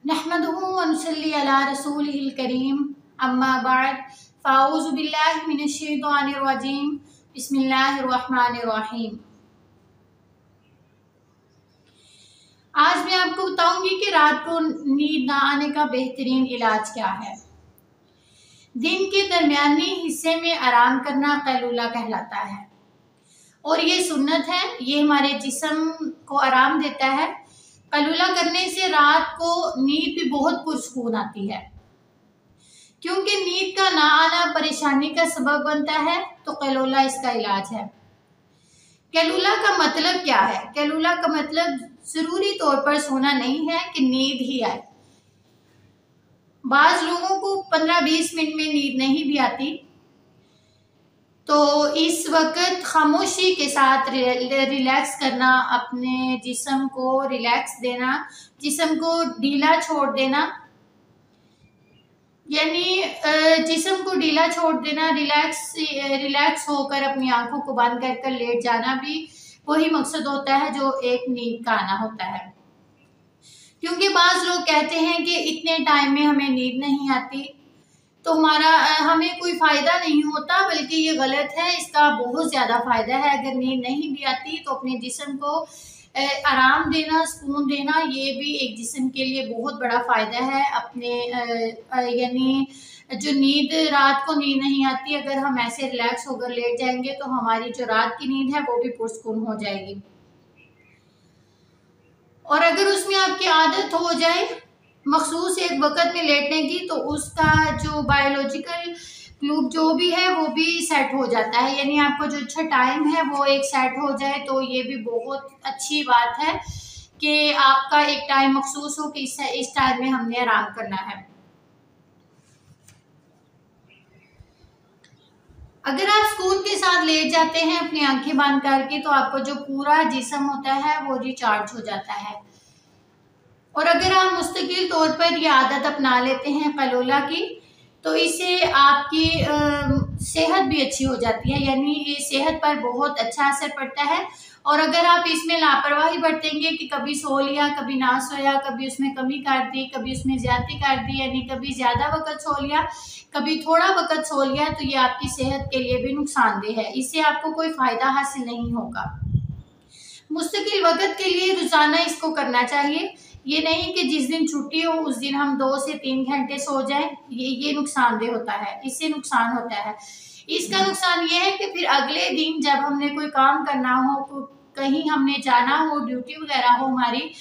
नहमदुहु व नुसल्ली अला रसूलिहिल करीम अम्मा बाद फ़ाऊज़ु बिल्लाहि मिनश शैतानिर रजीम बिस्मिल्लाहिर रहमानिर रहीम। आज मैं आपको बताऊंगी कि रात को नींद ना आने का बेहतरीन इलाज क्या है। दिन के दरमियानी हिस्से में आराम करना कैलूला कहलाता है और ये सुन्नत है। ये हमारे जिस्म को आराम देता है। कैलूला करने से रात को नींद भी बहुत पुरसकून आती है, क्योंकि नींद का ना आना परेशानी का सबब बनता है। तो कैलूला इसका इलाज है। कैलूला का मतलब क्या है? कैलूला का मतलब जरूरी तौर पर सोना नहीं है कि नींद ही आए। बाज लोगों को 15-20 मिनट में नींद नहीं भी आती, तो इस वक्त खामोशी के साथ रिलैक्स करना, अपने जिस्म को रिलैक्स देना, जिस्म को ढीला छोड़ देना, यानी जिस्म को ढीला छोड़ देना, रिलैक्स होकर अपनी आंखों को बंद कर लेट जाना भी वही मकसद होता है जो एक नींद का आना होता है। क्योंकि बाज़ लोग कहते हैं कि इतने टाइम में हमें नींद नहीं आती, तो हमें कोई फ़ायदा नहीं होता, बल्कि ये गलत है। इसका बहुत ज़्यादा फ़ायदा है। अगर नींद नहीं भी आती तो अपने जिस्म को आराम देना, सुकून देना, ये भी एक जिस्म के लिए बहुत बड़ा फ़ायदा है। अपने यानी जो नींद, रात को नींद नहीं आती, अगर हम ऐसे रिलैक्स होकर लेट जाएंगे तो हमारी जो रात की नींद है वो भी पुरसकून हो जाएगी। और अगर उसमें आपकी आदत हो जाए मखसूस एक वक्त में लेटने की, तो उसका जो बायोलॉजिकल क्लॉक जो भी है वो भी सेट हो जाता है। यानी आपका जो अच्छा टाइम है वो एक सेट हो जाए, तो ये भी बहुत अच्छी बात है कि आपका एक टाइम मखसूस हो कि इस टाइम में हमने आराम करना है। अगर आप सुकून के साथ लेट जाते हैं अपनी आंखें बंद करके, तो आपका जो पूरा जिस्म होता है वो रिचार्ज हो जाता है। और अगर आप मुस्तकिल तौर पर ये आदत अपना लेते हैं कैलूला की, तो इससे आपकी सेहत भी अच्छी हो जाती है। यानी ये सेहत पर बहुत अच्छा असर पड़ता है। और अगर आप इसमें लापरवाही बरतेंगे कि कभी सो लिया, कभी ना सोया, कभी उसमें कमी कर दी, कभी उसमें ज्यादती कर दी, यानी कभी ज्यादा वक्त सो लिया, कभी थोड़ा वक्त सो लिया, तो ये आपकी सेहत के लिए भी नुकसानदेह है। इससे आपको कोई फायदा हासिल नहीं होगा। मुस्तकिल वक्त के लिए रोजाना इसको करना चाहिए। ये नहीं कि जिस दिन छुट्टी हो उस दिन हम 2 से 3 घंटे सो जाएं। ये नुकसानदेह होता है, इससे नुकसान होता है। इसका नुकसान ये है कि फिर अगले दिन जब हमने कोई काम करना हो, कहीं हमने जाना हो, ड्यूटी वगैरह हो हमारी,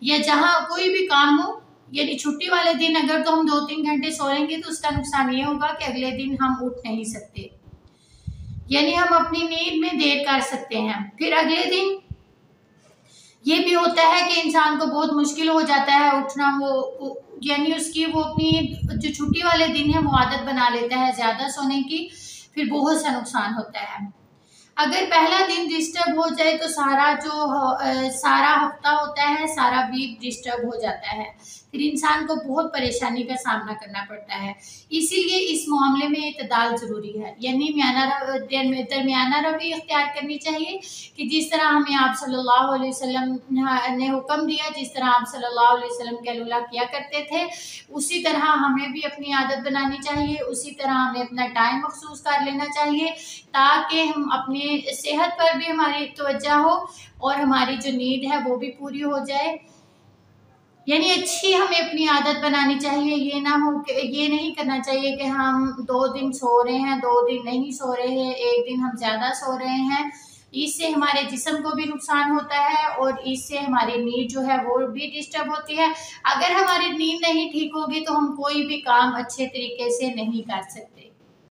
या जहाँ कोई भी काम हो, यानी छुट्टी वाले दिन अगर तो हम 2-3 घंटे सोएंगे, तो उसका नुकसान ये होगा कि अगले दिन हम उठ नहीं सकते, यानी हम अपनी नींद में देर कर सकते हैं। फिर अगले दिन ये भी होता है कि इंसान को बहुत मुश्किल हो जाता है उठना। यानी उसकी वो अपनी जो छुट्टी वाले दिन है वो आदत बना लेता है ज्यादा सोने की, फिर बहुत सा नुकसान होता है। अगर पहला दिन डिस्टर्ब हो जाए तो सारा हफ्ता होता है, सारा वीक डिस्टर्ब हो जाता है। फिर इंसान को बहुत परेशानी का सामना करना पड़ता है। इसीलिए इस मामले में इतदाल ज़रूरी है, यानी दरमियाना रवैया इख्तियार करनी चाहिए कि जिस तरह हमें आप सल्लल्लाहु अलैहि वसल्लम ने हुक्म दिया, जिस तरह आप सल्लल्लाहु अलैहि वसल्लम कैलूला किया करते थे, उसी तरह हमें भी अपनी आदत बनानी चाहिए। उसी तरह हमें अपना टाइम मखसूस कर लेना चाहिए, ताकि हम अपनी सेहत पर भी हमारी तवज्जो हो और हमारी जो नींद है वो भी पूरी हो जाए। यानी अच्छी हमें अपनी आदत बनानी चाहिए। ये ना हो कि ये नहीं करना चाहिए कि हम 2 दिन सो रहे हैं, 2 दिन नहीं सो रहे हैं, एक दिन हम ज़्यादा सो रहे हैं। इससे हमारे जिस्म को भी नुकसान होता है और इससे हमारी नींद जो है वो भी डिस्टर्ब होती है। अगर हमारी नींद नहीं ठीक होगी तो हम कोई भी काम अच्छे तरीके से नहीं कर सकते।